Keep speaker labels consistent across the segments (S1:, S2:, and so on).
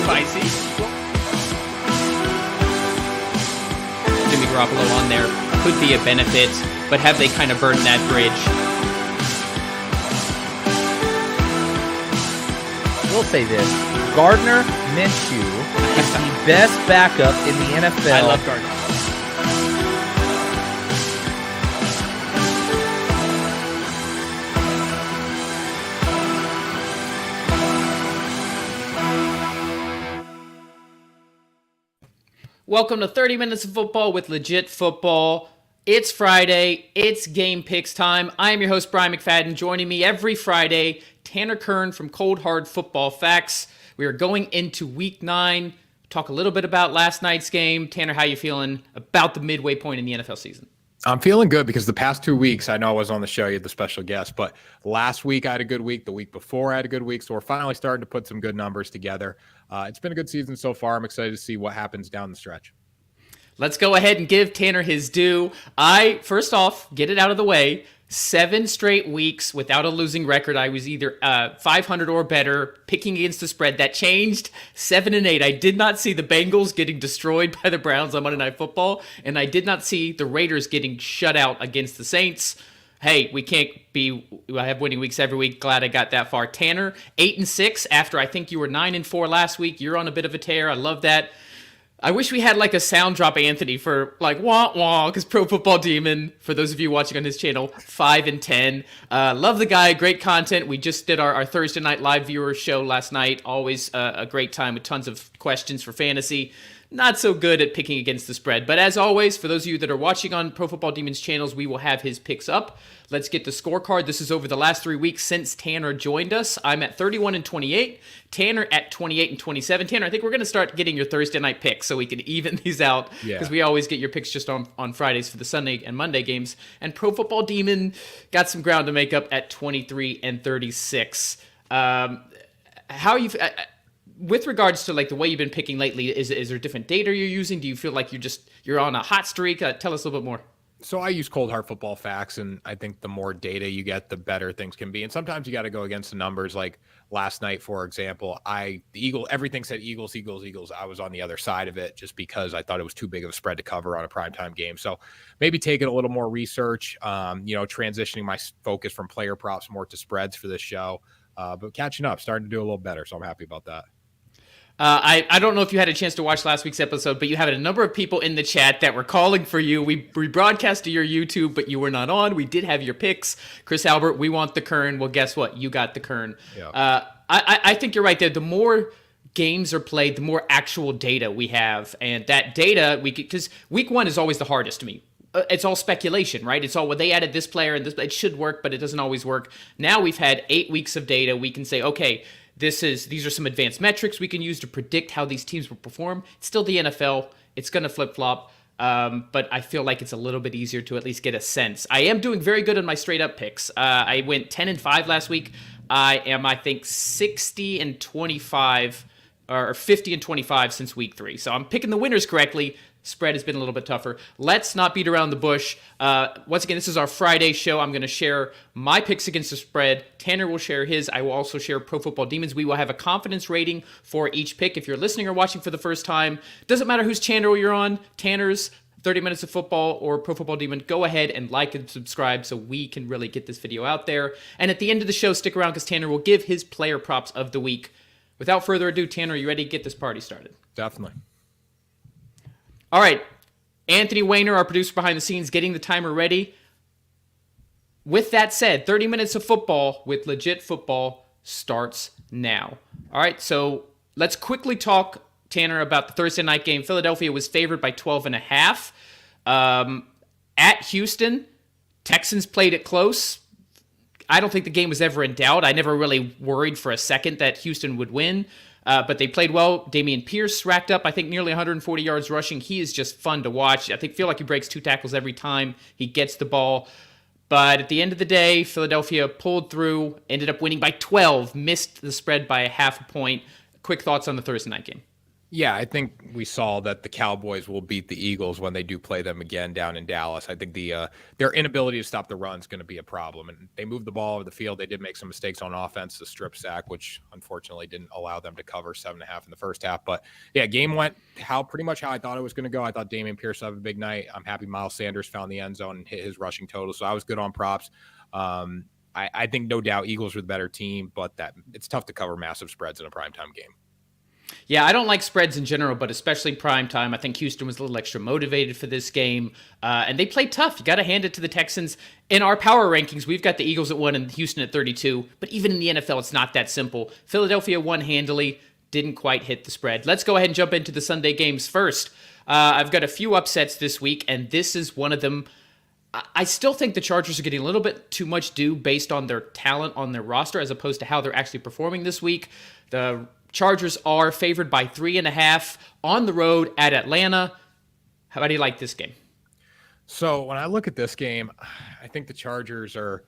S1: spicy. Jimmy Garoppolo on there could be a benefit, but have they kind of burned that bridge?
S2: We'll say this. Gardner Minshew is the best backup in the NFL.
S1: I love Gardner. Welcome to 30 Minutes of Football with Legit Football. It's Friday. It's game picks time. I am your host, Brian McFadden. Joining me every Friday, Tanner Kern from Cold Hard Football Facts. We are going into Week 9. Talk a little bit about last night's game. Tanner, how you feeling about the midway point in the NFL season?
S3: I'm feeling good because the past 2 weeks, I know I was on the show, you had the special guest, but last week I had a good week. The week before I had a good week. So we're finally starting to put some good numbers together. It's been a good season so far. I'm excited to see what happens down the stretch.
S1: Let's go ahead and give Tanner his due. First off, get it out of the way. 7 straight weeks without a losing record. I was either 500 or better, picking against the spread. That changed 7-8. I did not see the Bengals getting destroyed by the Browns on Monday Night Football, and I did not see the Raiders getting shut out against the Saints. Hey, I have winning weeks every week. Glad I got that far. Tanner, 8-6 after I think you were 9-4 last week. You're on a bit of a tear. I love that. I wish we had like a sound drop Anthony for like wah wah, because Pro Football Demon, for those of you watching on his channel, 5-10. Love the guy, great content. We just did our Thursday night live viewer show last night. Always a great time with tons of questions for fantasy. Not so good at picking against the spread. But as always, for those of you that are watching on Pro Football Demon's channels, we will have his picks up. Let's get the scorecard. This is over the last 3 weeks since Tanner joined us. I'm at 31-28. Tanner at 28-27. Tanner, I think we're going to start getting your Thursday night picks so we can even these out. Because we always get your picks just on Fridays for the Sunday and Monday games. And Pro Football Demon got some ground to make up at 23-36. How are you... with regards to like the way you've been picking lately, is there different data you're using? Do you feel like you're on a hot streak? Tell us a little bit more.
S3: So I use Cold Hard Football Facts, and I think the more data you get, the better things can be. And sometimes you got to go against the numbers. Like last night, for example, everything said Eagles. I was on the other side of it just because I thought it was too big of a spread to cover on a primetime game. So maybe taking a little more research, transitioning my focus from player props more to spreads for this show. But catching up, starting to do a little better. So I'm happy about that.
S1: I don't know if you had a chance to watch last week's episode, but you had a number of people in the chat that were calling for you. We broadcast to your YouTube, but you were not on. We did have your picks. Chris Albert, we want the Kern. Well, guess what? You got the Kern. Yeah. I think you're right there. The more games are played, the more actual data we have. And that data, because week 1 is always the hardest to me. It's all speculation, right? It's all, well, they added this player and this, it should work, but it doesn't always work. Now we've had 8 weeks of data. We can say, okay, these are some advanced metrics we can use to predict how these teams will perform. It's still the NFL. It's going to flip-flop, but I feel like it's a little bit easier to at least get a sense. I am doing very good on my straight-up picks. I went 10-5 last week. I think, 60-25 or 50-25 since week 3. So I'm picking the winners correctly. Spread has been a little bit tougher. Let's not beat around the bush. Once again, this is our Friday show. I'm going to share my picks against the spread. Tanner will share his. I will also share Pro Football Demons. We will have a confidence rating for each pick. If you're listening or watching for the first time, doesn't matter whose channel you're on, Tanner's 30 Minutes of Football or Pro Football Demon, go ahead and like and subscribe so we can really get this video out there. And at the end of the show, stick around because Tanner will give his player props of the week. Without further ado, Tanner, are you ready to get this party started?
S3: Definitely.
S1: All right, Anthony Wayner, our producer behind the scenes, getting the timer ready. With that said, 30 Minutes of Football with Legit Football starts now. All right, so let's quickly talk, Tanner, about the Thursday night game. Philadelphia was favored by 12.5. At Houston, Texans played it close. I don't think the game was ever in doubt. I never really worried for a second that Houston would win. But they played well. Dameon Pierce racked up, I think, nearly 140 yards rushing. He is just fun to watch. Feel like he breaks 2 tackles every time he gets the ball. But at the end of the day, Philadelphia pulled through, ended up winning by 12, missed the spread by a half a point. Quick thoughts on the Thursday night game.
S3: Yeah, I think we saw that the Cowboys will beat the Eagles when they do play them again down in Dallas. I think their inability to stop the run is going to be a problem. And they moved the ball over the field. They did make some mistakes on offense, the strip sack, which unfortunately didn't allow them to cover 7.5 in the first half. But yeah, game went pretty much how I thought it was going to go. I thought Dameon Pierce had a big night. I'm happy Miles Sanders found the end zone and hit his rushing total. So I was good on props. I think no doubt Eagles were the better team, but that it's tough to cover massive spreads in a primetime game.
S1: Yeah, I don't like spreads in general, but especially prime time. I think Houston was a little extra motivated for this game, and they played tough. You got to hand it to the Texans. In our power rankings, we've got the Eagles at 1 and Houston at 32, but even in the NFL, it's not that simple. Philadelphia won handily, didn't quite hit the spread. Let's go ahead and jump into the Sunday games first. I've got a few upsets this week, and this is one of them. I still think the Chargers are getting a little bit too much due based on their talent on their roster as opposed to how they're actually performing this week. The Chargers are favored by 3.5 on the road at Atlanta. How do you like this game?
S3: So when I look at this game, I think the Chargers they're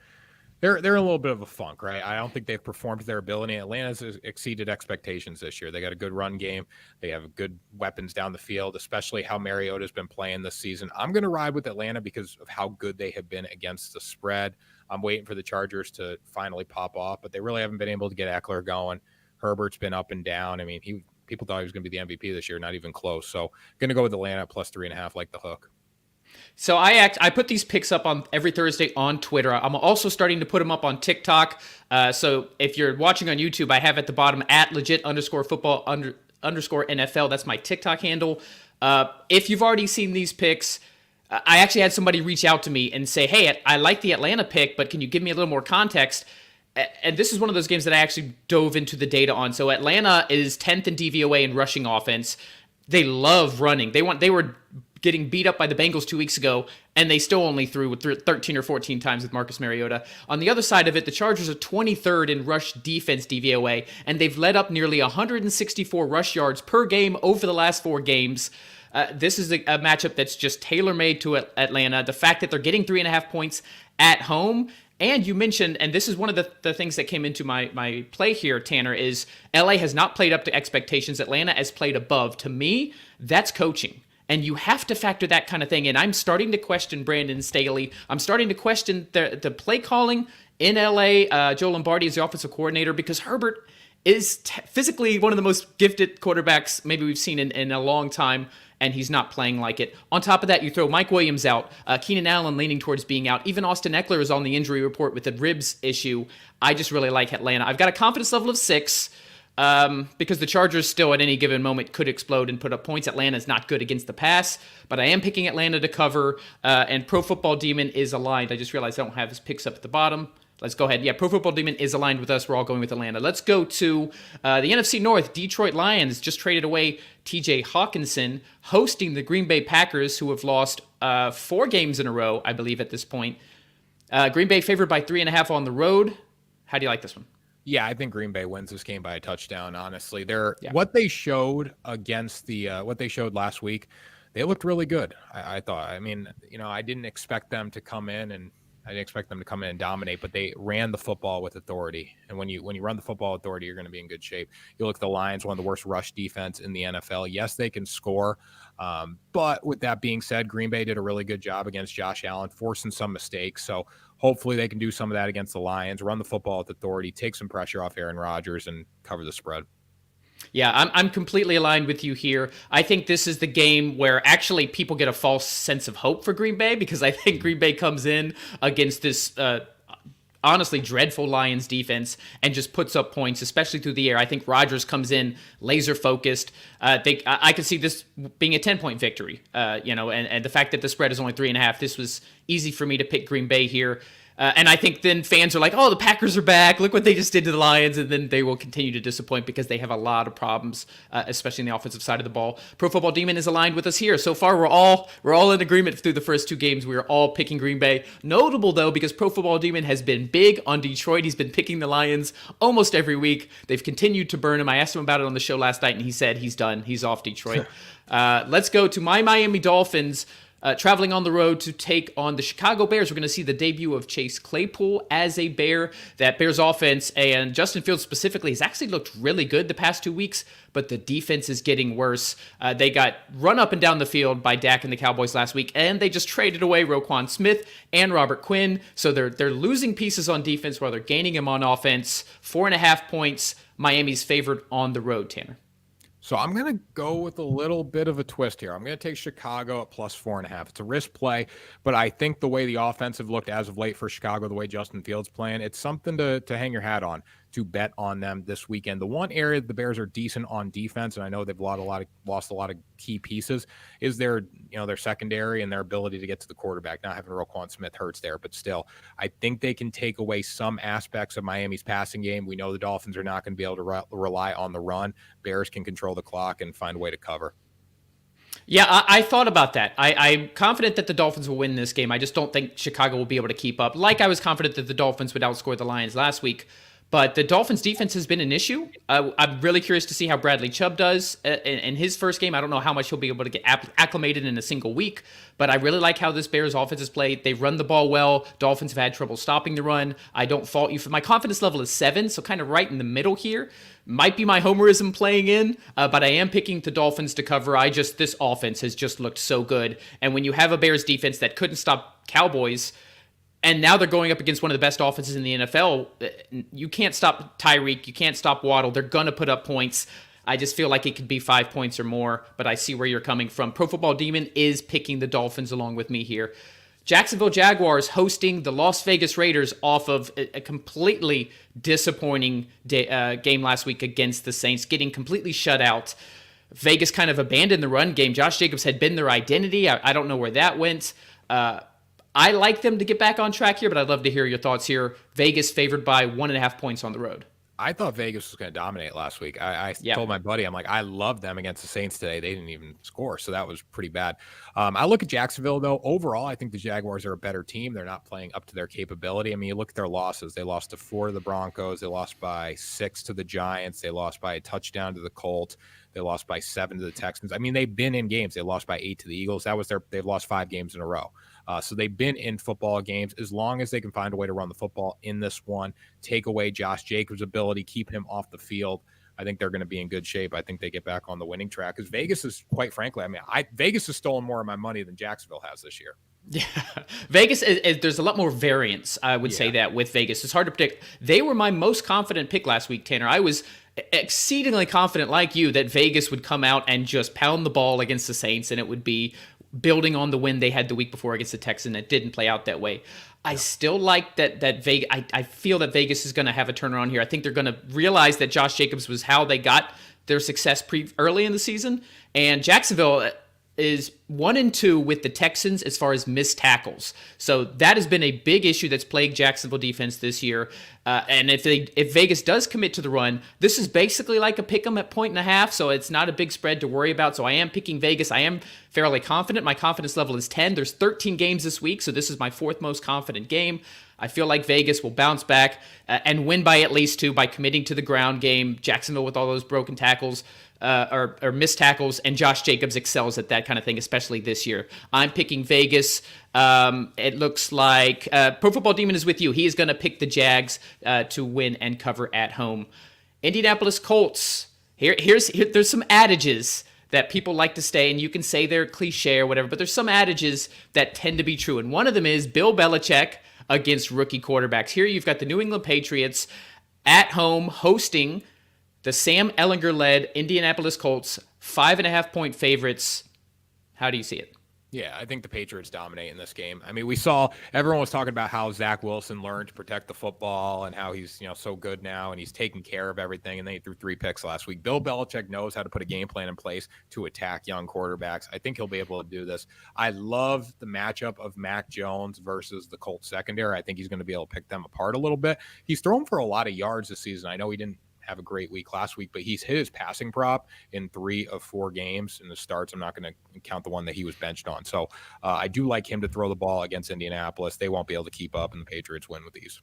S3: in a little bit of a funk, right? I don't think they've performed to their ability. Atlanta's exceeded expectations this year. They got a good run game. They have good weapons down the field, especially how Mariota's been playing this season. I'm going to ride with Atlanta because of how good they have been against the spread. I'm waiting for the Chargers to finally pop off, but they really haven't been able to get Eckler going. Herbert's been up and down. I mean, people thought he was going to be the MVP this year, not even close. So going to go with Atlanta plus 3.5, like the hook.
S1: So I put these picks up on every Thursday on Twitter. I'm also starting to put them up on TikTok. So if you're watching on YouTube, I have at the bottom at legit_football_NFL. That's my TikTok handle. If you've already seen these picks, I actually had somebody reach out to me and say, hey, I like the Atlanta pick, but can you give me a little more context? And this is one of those games that I actually dove into the data on. So Atlanta is 10th in DVOA in rushing offense. They love running. They were getting beat up by the Bengals 2 weeks ago, and they still only threw 13 or 14 times with Marcus Mariota. On the other side of it, the Chargers are 23rd in rush defense DVOA, and they've led up nearly 164 rush yards per game over the last 4 games. This is a matchup that's just tailor-made to Atlanta. The fact that they're getting 3.5 points at home, and you mentioned, and this is one of the things that came into my play here, Tanner, is LA has not played up to expectations. Atlanta has played above. To me, that's coaching. And you have to factor that kind of thing in. I'm starting to question Brandon Staley. I'm starting to question the play calling in LA. Joe Lombardi is the offensive coordinator because Herbert is physically one of the most gifted quarterbacks maybe we've seen in a long time, and he's not playing like it. On top of that, you throw Mike Williams out, Keenan Allen leaning towards being out. Even Austin Eckler is on the injury report with a ribs issue. I just really like Atlanta. I've got a confidence level of 6. Because the Chargers still at any given moment could explode and put up points. Atlanta's not good against the pass, but I am picking Atlanta to cover, and Pro Football Demon is aligned. I just realized I don't have his picks up at the bottom. Let's go ahead. Yeah, Pro Football Demon is aligned with us. We're all going with Atlanta. Let's go to the NFC North. Detroit Lions just traded away TJ Hawkinson, hosting the Green Bay Packers, who have lost 4 games in a row, I believe, at this point. Green Bay favored by 3.5 on the road. How do you like this one?
S3: Yeah, I think Green Bay wins this game by a touchdown. Honestly, what they showed against what they showed last week, they looked really good. I thought. I mean, I didn't expect them to come in and dominate, but they ran the football with authority. And when you run the football with authority, you're going to be in good shape. You look at the Lions, one of the worst rush defense in the NFL. Yes, they can score, but with that being said, Green Bay did a really good job against Josh Allen, forcing some mistakes. So hopefully they can do some of that against the Lions, run the football with authority, take some pressure off Aaron Rodgers, and cover the spread.
S1: Yeah, I'm completely aligned with you here. I think this is the game where actually people get a false sense of hope for Green Bay, because I think Green Bay comes in against this honestly dreadful Lions defense and just puts up points, especially through the air. I think Rodgers comes in laser focused. I could see this being a 10-point victory, and the fact that the spread is only 3.5, this was easy for me to pick Green Bay here. And I think then fans are like, oh, the Packers are back. Look what they just did to the Lions. And then they will continue to disappoint because they have a lot of problems, especially in the offensive side of the ball. Pro Football Demon is aligned with us here. So far, we're all in agreement through the first 2 games. We are all picking Green Bay. Notable, though, because Pro Football Demon has been big on Detroit. He's been picking the Lions almost every week. They've continued to burn him. I asked him about it on the show last night, and he said he's done. He's off Detroit. Let's go to my Miami Dolphins. traveling on the road to take on the Chicago Bears. We're going to see the debut of Chase Claypool as a Bear. That Bears offense and Justin Fields specifically has actually looked really good the past 2 weeks, but the defense is getting worse. They got run up and down the field by Dak and the Cowboys last week, and they just traded away Roquan Smith and Robert Quinn. So they're losing pieces on defense while they're gaining them on offense. 4.5 points. Miami's favored on the road, Tanner.
S3: So I'm going to go with a little bit of a twist here. I'm going to take Chicago at plus 4.5. It's a risk play, but I think the way the offensive looked as of late for Chicago, the way Justin Fields playing, it's something to hang your hat on, to bet on them this weekend. The one area the Bears are decent on defense, and I know they've lost a lot of key pieces, is their secondary and their ability to get to the quarterback. Not having Roquan Smith hurts there, but still, I think they can take away some aspects of Miami's passing game. We know the Dolphins are not going to be able to rely on the run. Bears can control the clock and find a way to cover.
S1: Yeah, I thought about that. I'm confident that the Dolphins will win this game. I just don't think Chicago will be able to keep up. Like I was confident that the Dolphins would outscore the Lions last week. But the Dolphins' defense has been an issue. I'm really curious to see how Bradley Chubb does in his first game. I don't know how much he'll be able to get acclimated in a single week, but I really like how this Bears offense is played. They run the ball well. Dolphins have had trouble stopping the run. I don't fault you for my confidence level is 7, so kind of right in the middle here. Might be my homerism playing in, but I am picking the Dolphins to cover. This offense has just looked so good. And when you have a Bears defense that couldn't stop Cowboys, and now they're going up against one of the best offenses in the NFL. You can't stop Tyreek. You can't stop Waddle. They're going to put up points. I just feel like it could be 5 points or more, but I see where you're coming from. Pro Football Demon is picking the Dolphins along with me here. Jacksonville Jaguars hosting the Las Vegas Raiders off of a completely disappointing game last week against the Saints, getting completely shut out. Vegas kind of abandoned the run game. Josh Jacobs had been their identity. I don't know where that went. I like them to get back on track here, but I'd love to hear your thoughts here. Vegas favored by 1.5 points on the road.
S3: I thought Vegas was going to dominate last week. I told my buddy, I'm like, I love them against the Saints today. They didn't even score, so that was pretty bad. I look at Jacksonville, though. Overall, I think the Jaguars are a better team. They're not playing up to their capability. I mean, you look at their losses. They lost to 4 to the Broncos. They lost by 6 to the Giants. They lost by a touchdown to the Colts. They lost by 7 to the Texans. I mean, they've been in games. They lost by 8 to the Eagles. They've lost 5 games in a row. So they've been in football games. As long as they can find a way to run the football in this one, take away Josh Jacobs' ability, keep him off the field, I think they're going to be in good shape. I think they get back on the winning track because Vegas is, quite frankly, Vegas has stolen more of my money than Jacksonville has this year.
S1: Yeah, Vegas, there's a lot more variance, I would say that, with Vegas. It's hard to predict. They were my most confident pick last week, Tanner. I was exceedingly confident, like you, that Vegas would come out and just pound the ball against the Saints, and it would be building on the win they had the week before against the Texans. It didn't play out that way. I still like that Vegas. I feel that Vegas is going to have a turnaround here. I think they're going to realize that Josh Jacobs was how they got their success early in the season, and Jacksonville is 1-2 with the Texans as far as missed tackles. So that has been a big issue that's plagued Jacksonville defense this year. And if Vegas does commit to the run, this is basically like a pick 'em at 1.5, so it's not a big spread to worry about. So I am picking Vegas. I am fairly confident. My confidence level is 10. There's 13 games this week, so this is my 4th most confident game. I feel like Vegas will bounce back and win by at least 2 by committing to the ground game. Jacksonville with all those broken tackles or missed tackles, and Josh Jacobs excels at that kind of thing, especially this year. I'm picking Vegas. It looks like Pro Football Demon is with you. He is going to pick the Jags to win and cover at home. Indianapolis Colts. There's some adages that people like to say, and you can say they're cliche or whatever, but there's some adages that tend to be true, and one of them is Bill Belichick against rookie quarterbacks. Here you've got the New England Patriots at home hosting the Sam Ehlinger-led Indianapolis Colts, 5.5-point favorites. How do you see it?
S3: Yeah, I think the Patriots dominate in this game. I mean, we saw everyone was talking about how Zach Wilson learned to protect the football and how he's, so good now and he's taking care of everything. And then he threw 3 picks last week. Bill Belichick knows how to put a game plan in place to attack young quarterbacks. I think he'll be able to do this. I love the matchup of Mac Jones versus the Colts secondary. I think he's going to be able to pick them apart a little bit. He's thrown for a lot of yards this season. I know he didn't have a great week last week, but he's hit his passing prop in 3 of 4 games in the starts. I'm not going to count the one that he was benched on. So I do like him to throw the ball against Indianapolis. They won't be able to keep up, and the Patriots win with these.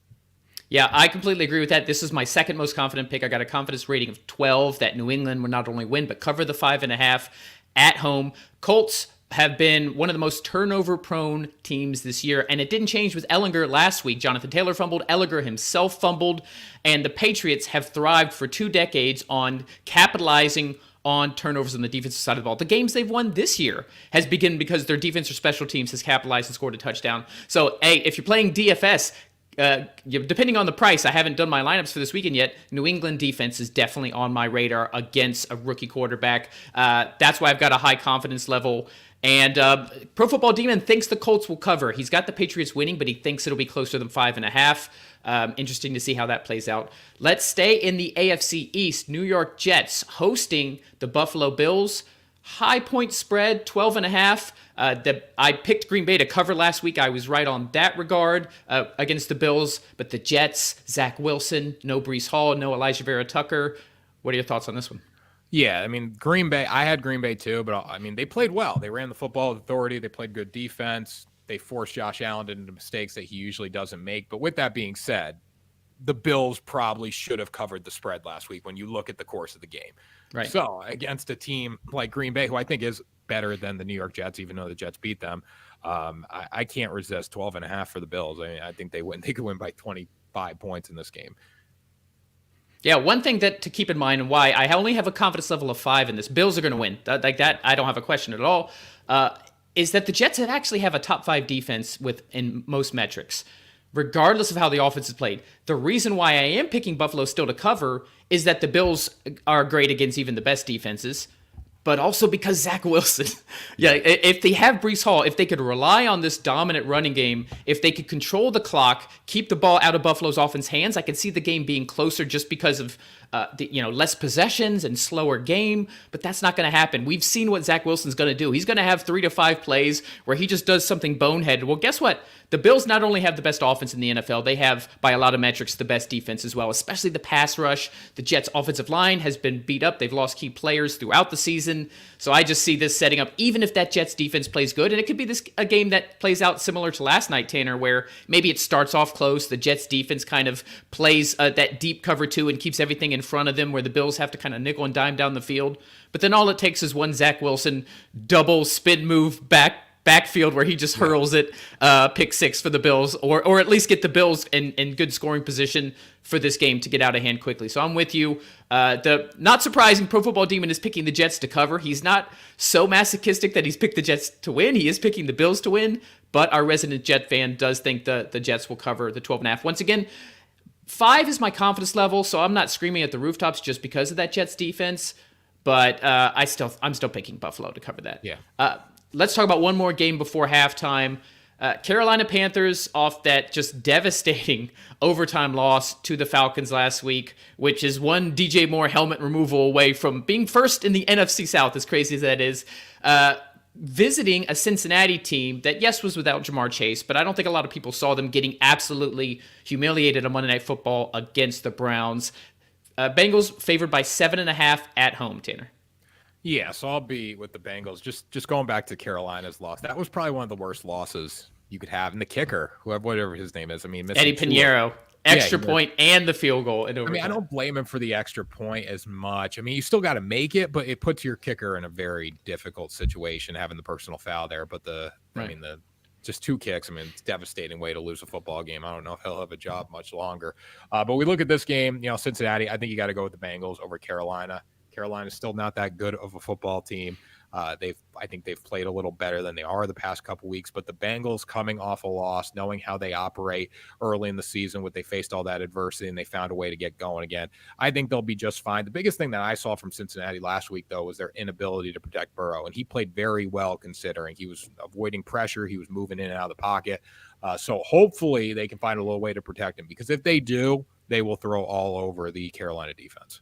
S1: Yeah, I completely agree with that. This is my 2nd most confident pick. I got a confidence rating of 12 that New England would not only win, but cover the 5.5 at home. Colts have been one of the most turnover-prone teams this year, and it didn't change with Ellinger last week. Jonathan Taylor fumbled, Ellinger himself fumbled, and the Patriots have thrived for 2 decades on capitalizing on turnovers on the defensive side of the ball. The games they've won this year has begun because their defense or special teams has capitalized and scored a touchdown. So, hey, if you're playing DFS, depending on the price, I haven't done my lineups for this weekend yet. New England defense is definitely on my radar against a rookie quarterback. That's why I've got a high confidence level. And Pro Football Demon thinks the Colts will cover. He's got the Patriots winning, but he thinks it'll be closer than 5.5. Interesting to see how that plays out. Let's stay in the AFC East. New York Jets hosting the Buffalo Bills. High point spread, 12.5. I picked Green Bay to cover last week. I was right on that regard against the Bills. But the Jets, Zach Wilson, no Breece Hall, no Elijah Vera Tucker. What are your thoughts on this one?
S3: Yeah, I mean, Green Bay, I had Green Bay too, but I mean, they played well. They ran the football with authority. They played good defense. They forced Josh Allen into mistakes that he usually doesn't make. But with that being said, the Bills probably should have covered the spread last week when you look at the course of the game.
S1: Right.
S3: So against a team like Green Bay, who I think is better than the New York Jets, even though the Jets beat them, I can't resist 12.5 for the Bills. I mean, I think they win. They could win by 25 points in this game.
S1: Yeah, one thing that to keep in mind and why I only have a confidence level of 5 in this, Bills are going to win. Like that, I don't have a question at all. Is that the Jets actually have a top 5 defense in most metrics, regardless of how the offense is played. The reason why I am picking Buffalo still to cover is that the Bills are great against even the best defenses, but also because Zach Wilson. Yeah, if they have Breece Hall, if they could rely on this dominant running game, if they could control the clock, keep the ball out of Buffalo's offense hands, I could see the game being closer just because of less possessions and slower game, but that's not going to happen. We've seen what Zach Wilson's going to do. He's going to have 3 to 5 plays where he just does something boneheaded. Well, guess what? The Bills not only have the best offense in the NFL, they have, by a lot of metrics, the best defense as well, especially the pass rush. The Jets' offensive line has been beat up. They've lost key players throughout the season. So I just see this setting up, even if that Jets defense plays good, and it could be a game that plays out similar to last night, Tanner, where maybe it starts off close. The Jets defense kind of plays that deep cover 2 and keeps everything in front of them, where the Bills have to kind of nickel and dime down the field. But then all it takes is one Zach Wilson double spin move backfield where he just hurls it, pick 6 for the Bills, or at least get the Bills in good scoring position for this game to get out of hand quickly. So I'm with you. Not surprising, Pro Football Demon is picking the Jets to cover. He's not so masochistic that he's picked the Jets to win. He is picking the Bills to win, but our resident Jet fan does think the Jets will cover the 12.5. Once again, 5 is my confidence level, so I'm not screaming at the rooftops just because of that Jets defense, but I'm still picking Buffalo to cover that.
S3: Yeah.
S1: Let's talk about one more game before halftime. Carolina Panthers off that just devastating overtime loss to the Falcons last week, which is one DJ Moore helmet removal away from being first in the NFC South, as crazy as that is. Visiting a Cincinnati team that, yes, was without Jamar Chase, but I don't think a lot of people saw them getting absolutely humiliated on Monday Night Football against the Browns. Bengals favored by 7.5 at home, Tanner.
S3: Yeah, so I'll be with the Bengals. Just going back to Carolina's loss. That was probably one of the worst losses you could have. And the kicker, whatever his name is,
S1: Eddie Pinheiro. Extra point and the field goal. I
S3: don't blame him for the extra point as much. I mean, you still got to make it, but it puts your kicker in a very difficult situation having the personal foul there. But just 2 kicks. I mean, it's a devastating way to lose a football game. I don't know if he'll have a job much longer. But we look at this game, Cincinnati, I think you got to go with the Bengals over Carolina. Carolina's still not that good of a football team. I think they've played a little better than they are the past couple weeks, but the Bengals coming off a loss, knowing how they operate early in the season, they faced all that adversity and they found a way to get going again. I think they'll be just fine. The biggest thing that I saw from Cincinnati last week, though, was their inability to protect Burrow, and he played very well considering he was avoiding pressure. He was moving in and out of the pocket. So hopefully they can find a little way to protect him, because if they do, they will throw all over the Carolina defense.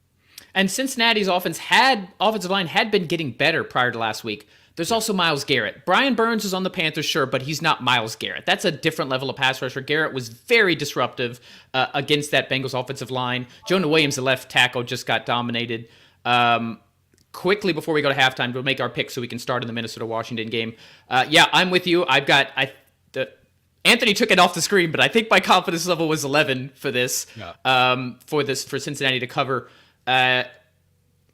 S1: And Cincinnati's offensive line had been getting better prior to last week. There's also Myles Garrett. Brian Burns is on the Panthers, sure, but he's not Myles Garrett. That's a different level of pass rusher. Garrett was very disruptive against that Bengals offensive line. Jonah Williams, the left tackle, just got dominated. Quickly before we go to halftime, we'll make our pick so we can start in the Minnesota-Washington game. I'm with you. Anthony took it off the screen, but I think my confidence level was 11 for this. For Cincinnati to cover. All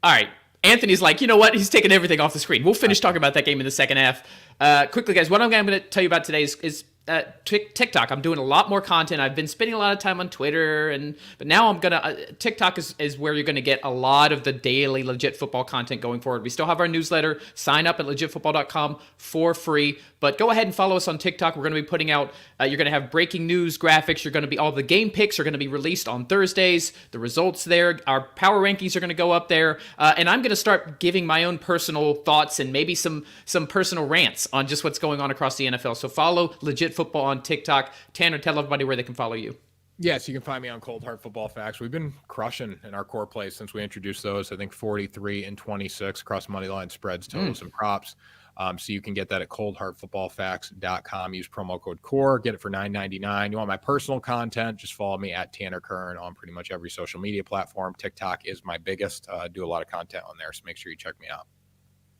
S1: right, Anthony's like, you know what? He's taking everything off the screen. We'll finish talking about that game in the second half. Quickly, guys, what I'm going to tell you about today is TikTok. I'm doing a lot more content. I've been spending a lot of time on Twitter, but now I'm gonna TikTok is where you're gonna get a lot of the daily Legit Football content going forward. We still have our newsletter. Sign up at legitfootball.com for free. But go ahead and follow us on TikTok. We're gonna be putting out. You're gonna have breaking news graphics. You're gonna be all the game picks are gonna be released on Thursdays. The results there. Our power rankings are gonna go up there, and I'm gonna start giving my own personal thoughts and maybe some personal rants on just what's going on across the NFL. So follow Legit Football on TikTok. Tanner, tell everybody where they can follow you.
S3: Yes, you can find me on Cold Hard Football Facts. We've been crushing in our core plays since we introduced those. I think 43 and 26 across money line spreads, totals, and props. So you can get that at coldhardfootballfacts.com. Use promo code CORE. Get it for $9.99. You want my personal content? Just follow me at Tanner Kern on pretty much every social media platform. TikTok is my biggest. Do a lot of content on there, so make sure you check me out.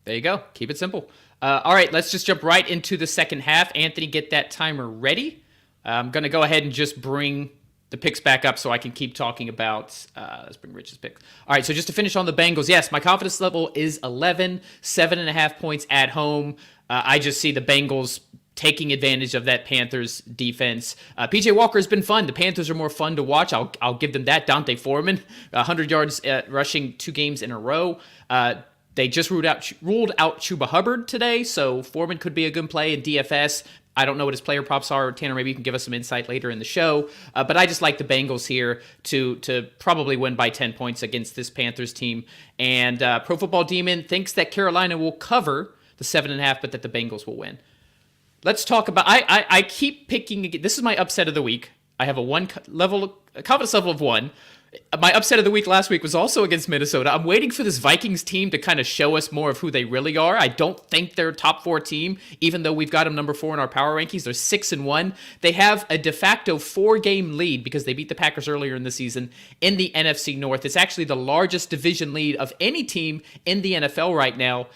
S1: There you go. Keep it simple. All right, let's just jump right into the second half. Anthony, get that timer ready. I'm going to go ahead and just bring the picks back up so I can keep talking about, let's bring Rich's picks. All right, so just to finish on the Bengals, yes, my confidence level is 11, 7.5 points at home. I just see the Bengals taking advantage of that Panthers defense. PJ Walker has been fun. The Panthers are more fun to watch. I'll give them that. Dante Foreman, 100 yards rushing 2 games in a row. They just ruled out Chuba Hubbard today, so Foreman could be a good play in DFS. I don't know what his player props are. Tanner, maybe you can give us some insight later in the show. But I just like the Bengals here to probably win by 10 points against this Panthers team. And Pro Football Demon thinks that Carolina will cover the 7.5, but that the Bengals will win. Let's talk about. I keep picking. This is my upset of the week. I have a confidence level of 1. My upset of the week last week was also against Minnesota. I'm waiting for this Vikings team to kind of show us more of who they really are. I don't think they're a top 4 team, even though we've got them number 4 in our power rankings. They're 6-1. They have a de facto 4-game lead because they beat the Packers earlier in the season in the NFC North. It's actually the largest division lead of any team in the NFL right now.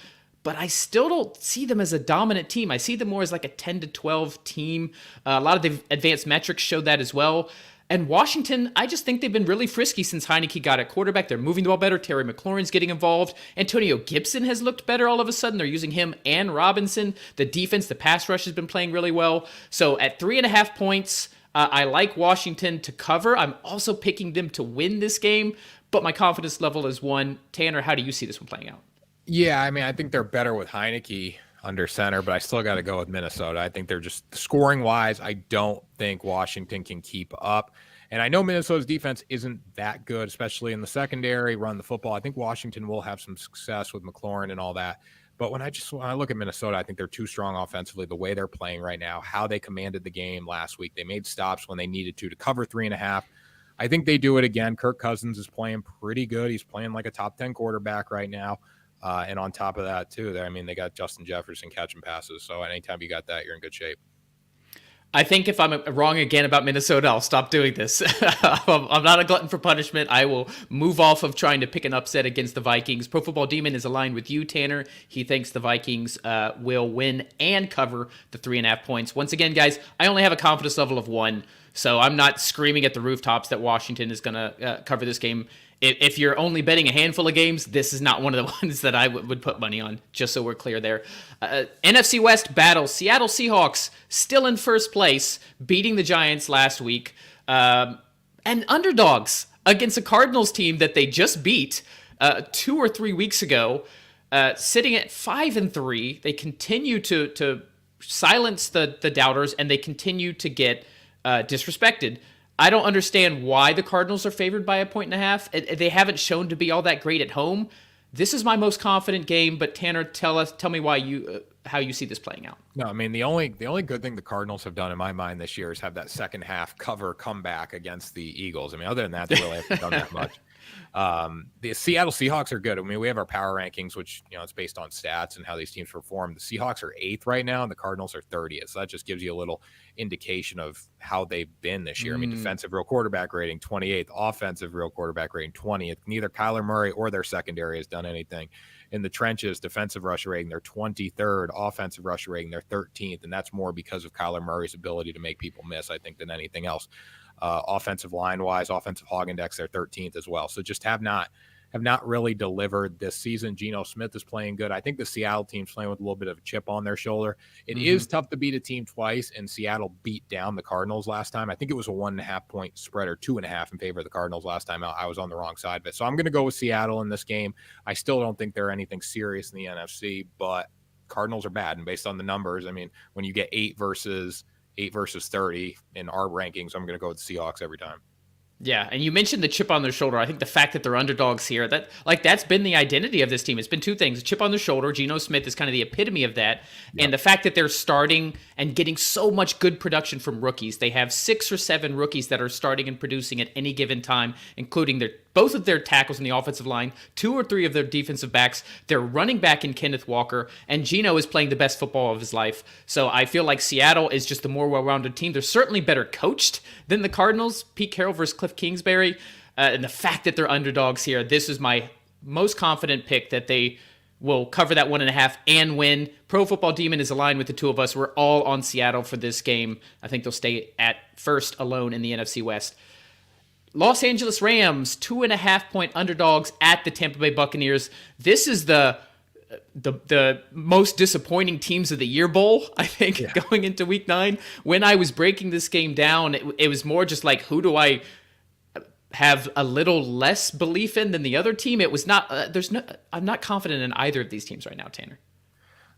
S1: But I still don't see them as a dominant team. I see them more as like a 10-12 team. A lot of the advanced metrics show that as well. And Washington, I just think they've been really frisky since Heineke got at quarterback. They're moving the ball better. Terry McLaurin's getting involved. Antonio Gibson has looked better all of a sudden. They're using him and Robinson. The defense, the pass rush has been playing really well. So at 3.5 points, I like Washington to cover. I'm also picking them to win this game, but my confidence level is 1. Tanner, how do you see this one playing out?
S3: Yeah, I mean, I think they're better with Heineke under center, but I still got to go with Minnesota. I think they're just scoring wise. I don't think Washington can keep up. And I know Minnesota's defense isn't that good, especially in the secondary, run the football. I think Washington will have some success with McLaurin and all that. But when I look at Minnesota, I think they're too strong offensively, the way they're playing right now, how they commanded the game last week. They made stops when they needed to cover 3.5. I think they do it again. Kirk Cousins is playing pretty good. He's playing like a top 10 quarterback right now. And on top of that, too, they got Justin Jefferson catching passes. So anytime you got that, you're in good shape.
S1: I think if I'm wrong again about Minnesota, I'll stop doing this. I'm not a glutton for punishment. I will move off of trying to pick an upset against the Vikings. Pro Football Demon is aligned with you, Tanner. He thinks the Vikings will win and cover the 3.5 points. Once again, guys, I only have a confidence level of 1, so I'm not screaming at the rooftops that Washington is going to cover this game. If you're only betting a handful of games, this is not one of the ones that I would put money on, just so we're clear there. NFC West battle. Seattle Seahawks still in first place, beating the Giants last week. And underdogs against a Cardinals team that they just beat 2 or 3 weeks ago, sitting at 5-3. They continue to silence the doubters, and they continue to get disrespected. I don't understand why the Cardinals are favored by 1.5. They haven't shown to be all that great at home. This is my most confident game, but Tanner, tell me why how you see this playing out.
S3: No, I mean the only good thing the Cardinals have done in my mind this year is have that second half comeback against the Eagles. I mean, other than that, they really haven't done that much. The Seattle Seahawks are good. I mean, we have our power rankings, which it's based on stats and how these teams perform. The Seahawks are 8th right now, and the Cardinals are 30th. So that just gives you a little indication of how they've been this year. I mean, defensive real quarterback rating 28th, offensive real quarterback rating 20th. Neither Kyler Murray or their secondary has done anything. In the trenches, defensive rush rating, they're 23rd. Offensive rush rating, they're 13th, and that's more because of Kyler Murray's ability to make people miss, I think, than anything else. Offensive line-wise, offensive hog index, they're 13th as well. So just have not have not really delivered this season. Geno Smith is playing good. I think the Seattle team's playing with a little bit of a chip on their shoulder. It is tough to beat a team twice, and Seattle beat down the Cardinals last time. I think it was a 1.5 point spread or 2.5 in favor of the Cardinals last time. I was on the wrong side of it. So I'm going to go with Seattle in this game. I still don't think they're anything serious in the NFC, but Cardinals are bad. And based on the numbers, I mean, when you get 8 versus 30 in our rankings, I'm going to go with the Seahawks every time.
S1: Yeah, and you mentioned the chip on their shoulder. I think the fact that they're underdogs here, that's been the identity of this team. It's been two things: a chip on their shoulder. Geno Smith is kind of the epitome of that, and the fact that they're starting and getting so much good production from rookies. They have 6 or 7 rookies that are starting and producing at any given time, including both of their tackles in the offensive line, 2 or 3 of their defensive backs. They're running back in Kenneth Walker, and Geno is playing the best football of his life. So I feel like Seattle is just a more well-rounded team. They're certainly better coached than the Cardinals. Pete Carroll versus Cliff Kingsbury. And the fact that they're underdogs here, this is my most confident pick that they will cover that 1.5 and win. Pro Football Demon is aligned with the two of us. We're all on Seattle for this game. I think they'll stay at first alone in the NFC West. Los Angeles Rams, 2.5 point underdogs at the Tampa Bay Buccaneers. This is the most disappointing teams of the year bowl, I think, going into week 9. When I was breaking this game down, it was more just like, who do I have a little less belief in than the other team? It was not, I'm not confident in either of these teams right now, Tanner.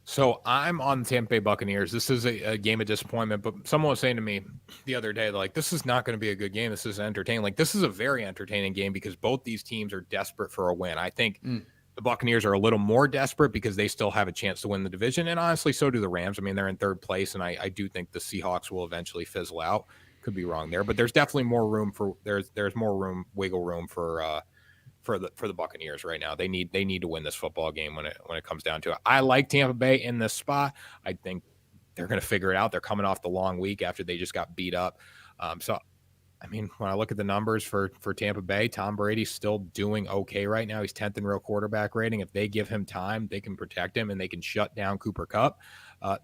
S3: So I'm on the Tampa Bay Buccaneers. This is a game of disappointment, but someone was saying to me the other day, like, this is not going to be a good game. This is entertaining. Like, this is a very entertaining game because both these teams are desperate for a win. I think the Buccaneers are a little more desperate because they still have a chance to win the division. And honestly, so do the Rams. I mean, they're in 3rd place, and I do think the Seahawks will eventually fizzle out. Could be wrong there, but there's definitely more room for there's more wiggle room for the Buccaneers right now. They need to win this football game when it comes down to it. I like Tampa Bay in this spot. I think they're going to figure it out. They're coming off the long week after they just got beat up. So, I mean, when I look at the numbers for Tampa Bay, Tom Brady's still doing okay right now. He's 10th in real quarterback rating. If they give him time, they can protect him and they can shut down Cooper Kupp.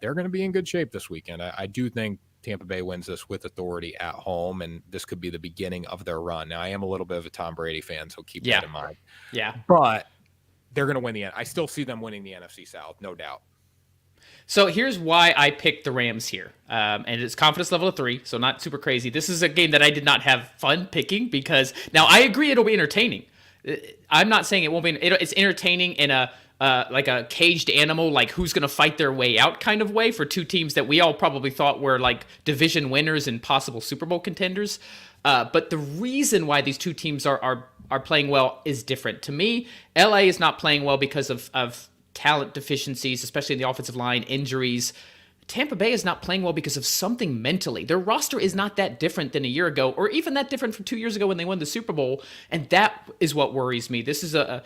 S3: They're going to be in good shape this weekend. I do think Tampa Bay wins this with authority at home, and this could be the beginning of their run. Now, I am a little bit of a Tom Brady fan, so keep that in mind.
S1: Yeah.
S3: But they're going to win I still see them winning the NFC South, no doubt.
S1: So here's why I picked the Rams here. And it's confidence level of 3, so not super crazy. This is a game that I did not have fun picking because now I agree it'll be entertaining. I'm not saying it won't be. It's entertaining in a like a caged animal, like who's going to fight their way out kind of way for two teams that we all probably thought were like division winners and possible Super Bowl contenders. But the reason why these two teams are playing well is different. To me, LA is not playing well because of talent deficiencies, especially in the offensive line, injuries. Tampa Bay is not playing well because of something mentally. Their roster is not that different than a year ago, or even that different from 2 years ago when they won the Super Bowl, and that is what worries me. This is a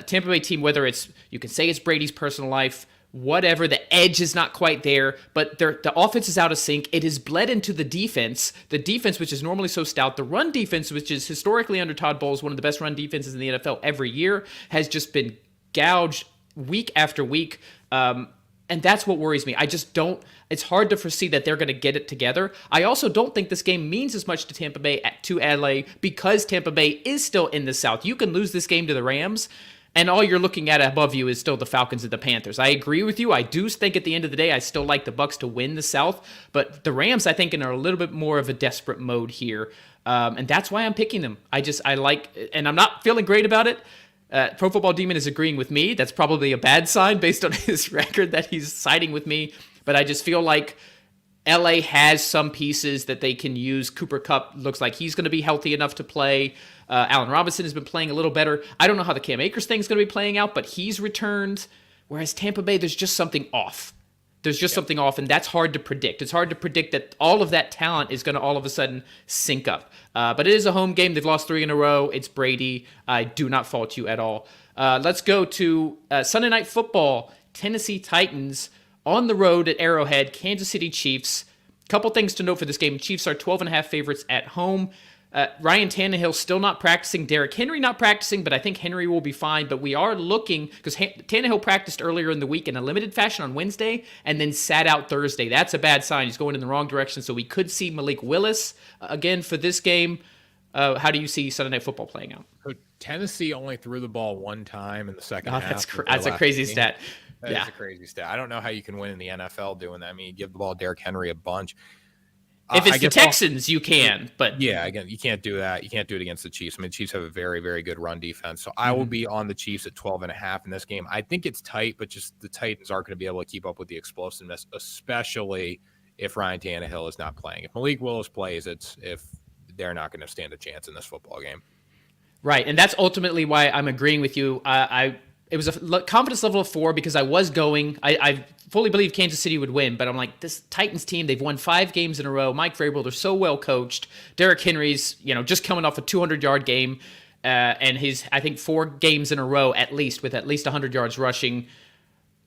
S1: Tampa Bay team, whether it's, you can say it's Brady's personal life, whatever, the edge is not quite there, but the offense is out of sync. It has bled into the defense, which is normally so stout. The run defense, which is historically under Todd Bowles, one of the best run defenses in the NFL every year, has just been gouged week after week. And that's what worries me. I just don't, it's hard to foresee that they're going to get it together. I also don't think this game means as much to Tampa Bay to LA because Tampa Bay is still in the South. You can lose this game to the Rams, and all you're looking at above you is still the Falcons and the Panthers. I agree with you. I do think at the end of the day, I still like the Bucs to win the South, but the Rams, I think, are a little bit more of a desperate mode here. And that's why I'm picking them. I like, and I'm not feeling great about it. Pro Football Demon is agreeing with me. That's probably a bad sign based on his record that he's siding with me. But I just feel like LA has some pieces that they can use. Cooper Kupp looks like he's going to be healthy enough to play. Allen Robinson has been playing a little better. I don't know how the Cam Akers thing is going to be playing out, but he's returned. Whereas Tampa Bay, there's just something off. There's just something off, and that's hard to predict. It's hard to predict that all of that talent is going to all of a sudden sync up. But it is a home game. They've lost 3 in a row. It's Brady. I do not fault you at all. Let's go to Sunday Night Football. Tennessee Titans on the road at Arrowhead. Kansas City Chiefs. Couple things to note for this game. Chiefs are 12.5 favorites at home. Ryan Tannehill still not practicing. Derrick Henry not practicing, but I think Henry will be fine. But we are looking, because Tannehill practiced earlier in the week in a limited fashion on Wednesday and then sat out Thursday. That's a bad sign. He's going in the wrong direction. So we could see Malik Willis again for this game. How do you see Sunday Night Football playing out?
S3: So Tennessee only threw the ball one time in the second
S1: Oh,
S3: half.
S1: that's a crazy stat.
S3: That
S1: Yeah.
S3: is a crazy stat. I don't know how you can win in the NFL doing that. I mean, you give the ball to Derrick Henry a bunch.
S1: If it's
S3: I
S1: the
S3: guess
S1: Texans, you can, but
S3: yeah, again, you can't do that. You can't do it against the Chiefs. I mean, the Chiefs have a very, very good run defense. So I will be on the Chiefs at 12.5 in this game. I think it's tight, but just the Titans aren't going to be able to keep up with the explosiveness, especially if Ryan Tannehill is not playing. If Malik Willis plays, it's if they're not going to stand a chance in this football game.
S1: right, and that's ultimately why I'm agreeing with you. It was a confidence level of 4 because I was going. I fully believe Kansas City would win, but I'm like, this Titans team, they've won 5 games in a row. Mike Vrabel, they're so well coached. Derrick Henry's, just coming off a 200-yard game, and he's, I think, 4 games in a row at least with at least 100 yards rushing.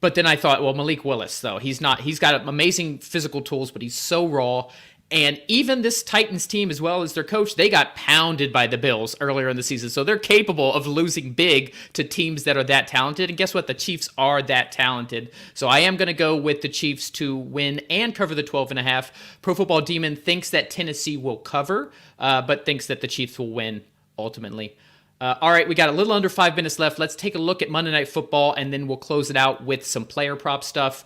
S1: But then I thought, well, Malik Willis, though, he's got amazing physical tools, but he's so raw. And even this Titans team, as well as their coach, they got pounded by the Bills earlier in the season. So they're capable of losing big to teams that are that talented. And guess what? The Chiefs are that talented. So I am going to go with the Chiefs to win and cover the 12.5. Pro Football Demon thinks that Tennessee will cover, but thinks that the Chiefs will win ultimately. All right, we got a little under 5 minutes left. Let's take a look at Monday Night Football, and then we'll close it out with some player prop stuff.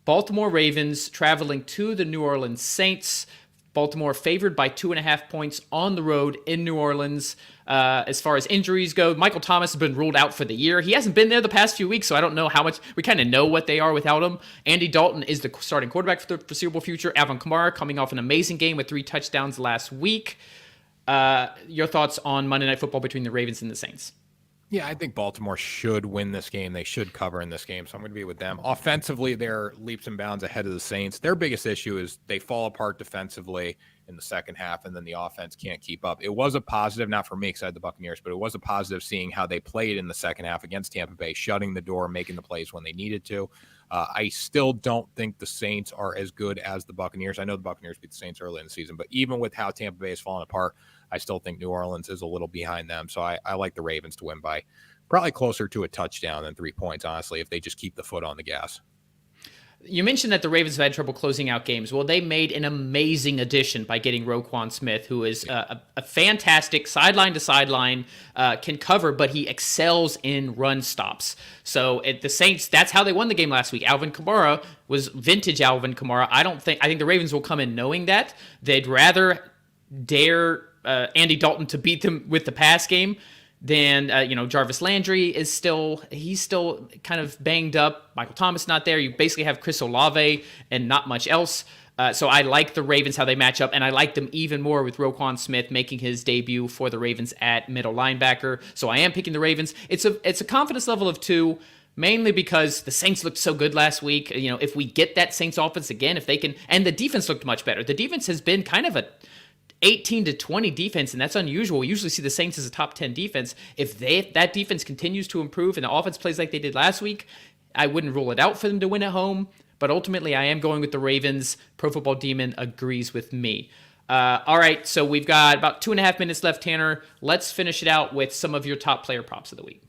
S1: Baltimore Ravens traveling to the New Orleans Saints. Baltimore favored by 2.5 points on the road in New Orleans. As far as injuries go, Michael Thomas has been ruled out for the year. He hasn't been there the past few weeks, so I don't know how much. We kind of know what they are without him. Andy Dalton is the starting quarterback for the foreseeable future. Alvin Kamara coming off an amazing game with 3 touchdowns last week. Your thoughts on Monday Night Football between the Ravens and the Saints?
S3: Yeah, I think Baltimore should win this game. They should cover in this game, so I'm going to be with them. Offensively, they're leaps and bounds ahead of the Saints. Their biggest issue is they fall apart defensively in the second half, and then the offense can't keep up. It was a positive, not for me because I had the Buccaneers, but it was a positive seeing how they played in the second half against Tampa Bay, shutting the door, making the plays when they needed to. I still don't think the Saints are as good as the Buccaneers. I know the Buccaneers beat the Saints early in the season, but even with how Tampa Bay has fallen apart, I still think New Orleans is a little behind them. So I like the Ravens to win by probably closer to a touchdown than 3 points, honestly, if they just keep the foot on the gas.
S1: You mentioned that the Ravens have had trouble closing out games. Well, they made an amazing addition by getting Roquan Smith, who is a fantastic sideline to sideline, can cover, but he excels in run stops. So at the Saints, that's how they won the game last week. Alvin Kamara was vintage Alvin Kamara. I think the Ravens will come in knowing that. They'd rather dare Andy Dalton to beat them with the pass game. Then, Jarvis Landry is still kind of banged up. Michael Thomas not there. You basically have Chris Olave and not much else. So I like the Ravens, how they match up, and I like them even more with Roquan Smith making his debut for the Ravens at middle linebacker. So I am picking the Ravens. It's a confidence level of 2, mainly because the Saints looked so good last week. If we get that Saints offense again, if they can, and the defense looked much better. The defense has been kind of a 18-20 defense, and that's unusual. We usually see the Saints as a top 10 defense. If that defense continues to improve and the offense plays like they did last week, I wouldn't rule it out for them to win at home. But ultimately, I am going with the Ravens. Pro Football Demon agrees with me. All right, so we've got about 2.5 minutes left, Tanner. Let's finish it out with some of your top player props of the week.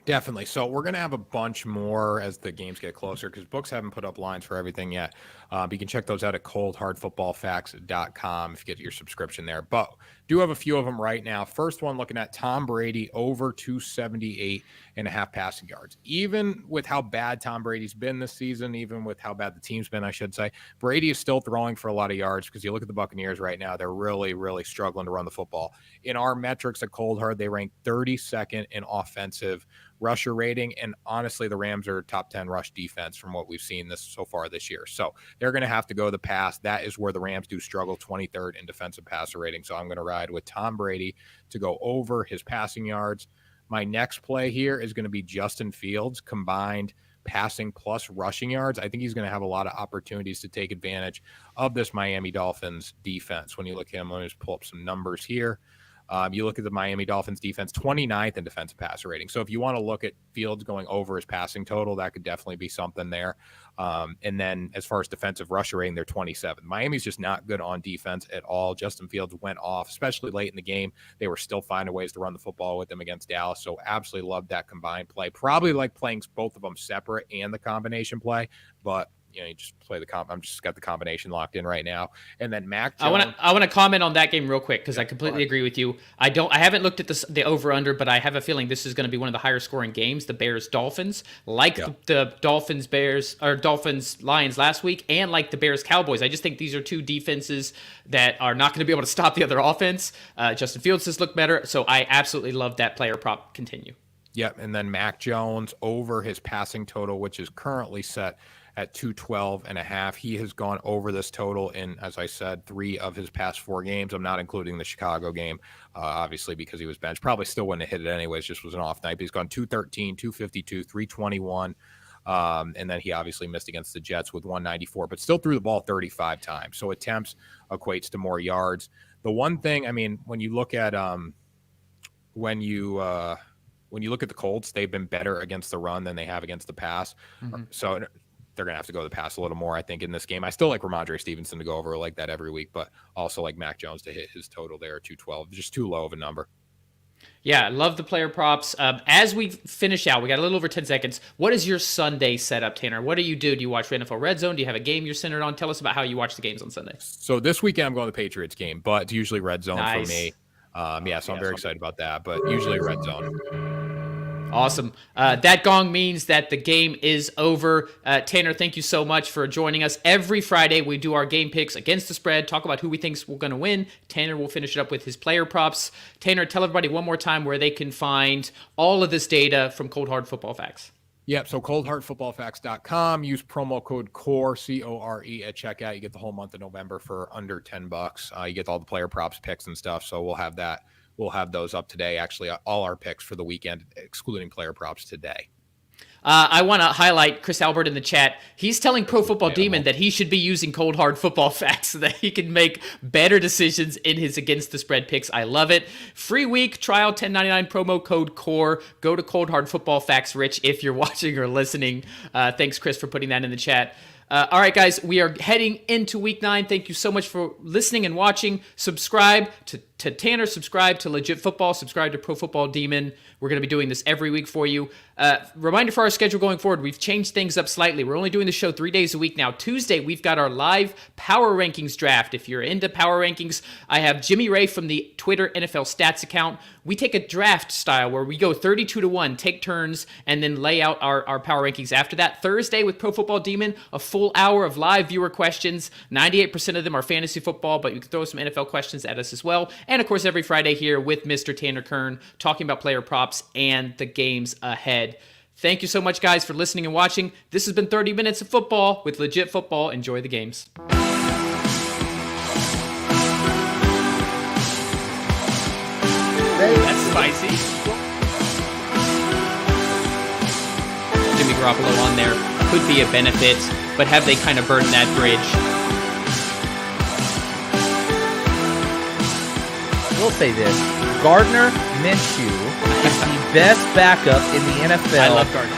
S3: Definitely. So we're going to have a bunch more as the games get closer because books haven't put up lines for everything yet. But you can check those out at coldhardfootballfacts.com if you get your subscription there. But do have a few of them right now. First one, looking at Tom Brady over 278.5 passing yards. Even with how bad Tom Brady's been this season, even with how bad the team's been, I should say, Brady is still throwing for a lot of yards because you look at the Buccaneers right now, they're really, really struggling to run the football. In our metrics at Cold Hard, they rank 32nd in offensive rusher rating, and honestly, the Rams are top 10 rush defense from what we've seen so far this year. So they're going to have to go the pass. That is where the Rams do struggle, 23rd in defensive passer rating. So I'm going to ride with Tom Brady to go over his passing yards. My next play here is going to be Justin Fields combined passing plus rushing yards. I think he's going to have a lot of opportunities to take advantage of this Miami Dolphins defense. When you look at him, let me just pull up some numbers here. You look at the Miami Dolphins defense, 29th in defensive passer rating. So if you want to look at Fields going over his passing total, that could definitely be something there. And then as far as defensive rusher rating, they're 27th. Miami's just not good on defense at all. Justin Fields went off, especially late in the game. They were still finding ways to run the football with them against Dallas. So absolutely love that combined play. Probably like playing both of them separate and the combination play. But you just play the comp. I'm just got the combination locked in right now. And then Mac Jones.
S1: I want to comment on that game real quick because I completely agree with you. I haven't looked at the over under, but I have a feeling this is going to be one of the higher scoring games. The Bears Dolphins, the Dolphins Lions last week, and like the Bears Cowboys. I just think these are two defenses that are not going to be able to stop the other offense. Justin Fields has looked better, so I absolutely love that player prop. Continue.
S3: Yep, and then Mac Jones over his passing total, which is currently set at 212.5. He has gone over this total in, as I said, 3 of his past 4 games. I'm not including the Chicago game, obviously, because he was benched. Probably still wouldn't have hit it anyways, just was an off night. But he's gone 213, 252, 321. And then he obviously missed against the Jets with 194, but still threw the ball 35 times. So attempts equates to more yards. The one thing, I mean, when you look at when you look at the Colts, they've been better against the run than they have against the pass. Mm-hmm. So they're going to have to go to the pass a little more, I think, in this game. I still like Ramondre Stevenson to go over like that every week, but also like Mac Jones to hit his total there at 212. Just too low of a number.
S1: Yeah, I love the player props. As we finish out, we got a little over 10 seconds. What is your Sunday setup, Tanner? What do you do? Do you watch NFL Red Zone? Do you have a game you're centered on? Tell us about how you watch the games on Sunday.
S3: So this weekend I'm going to the Patriots game, but it's usually Red Zone for me. So I'm very excited about that, but usually Red Zone.
S1: Awesome. That gong means that the game is over. Tanner, thank you so much for joining us. Every Friday, we do our game picks against the spread, talk about who we think we're going to win. Tanner will finish it up with his player props. Tanner, tell everybody one more time where they can find all of this data from Cold Hard Football Facts.
S3: Yep, so coldhardfootballfacts.com. Use promo code CORE, C-O-R-E, at checkout. You get the whole month of November for under $10. You get all the player props, picks, and stuff, so we'll have that. We'll have those up today. Actually, all our picks for the weekend, excluding player props today.
S1: I want to highlight Chris Albert in the chat. He's telling Pro Football Demon that he should be using Cold Hard Football Facts so that he can make better decisions in his against the spread picks. I love it. Free week trial, $10.99 promo code CORE. Go to Cold Hard Football Facts, Rich, if you're watching or listening. Thanks, Chris, for putting that in the chat. All right, guys, we are heading into week 9. Thank you so much for listening and watching. Subscribe to Tanner, subscribe to Legit Football, subscribe to Pro Football Demon. We're going to be doing this every week for you. Reminder for our schedule going forward, we've changed things up slightly. We're only doing the show 3 days a week now. Tuesday, we've got our live Power Rankings draft. If you're into Power Rankings, I have Jimmy Ray from the Twitter NFL Stats account. We take a draft style where we go 32-1, take turns, and then lay out our Power Rankings after that. Thursday with Pro Football Demon, a full hour of live viewer questions. 98% of them are fantasy football, but you can throw some NFL questions at us as well. And, of course, every Friday here with Mr. Tanner Kern talking about player props and the games ahead. Thank you so much, guys, for listening and watching. This has been 30 Minutes of Football with Legit Football. Enjoy the games. That's spicy. Jimmy Garoppolo on there could be a benefit, but have they kind of burned that bridge?
S2: We'll say this. Gardner Minshew is the best backup in the NFL.
S1: I love Gardner.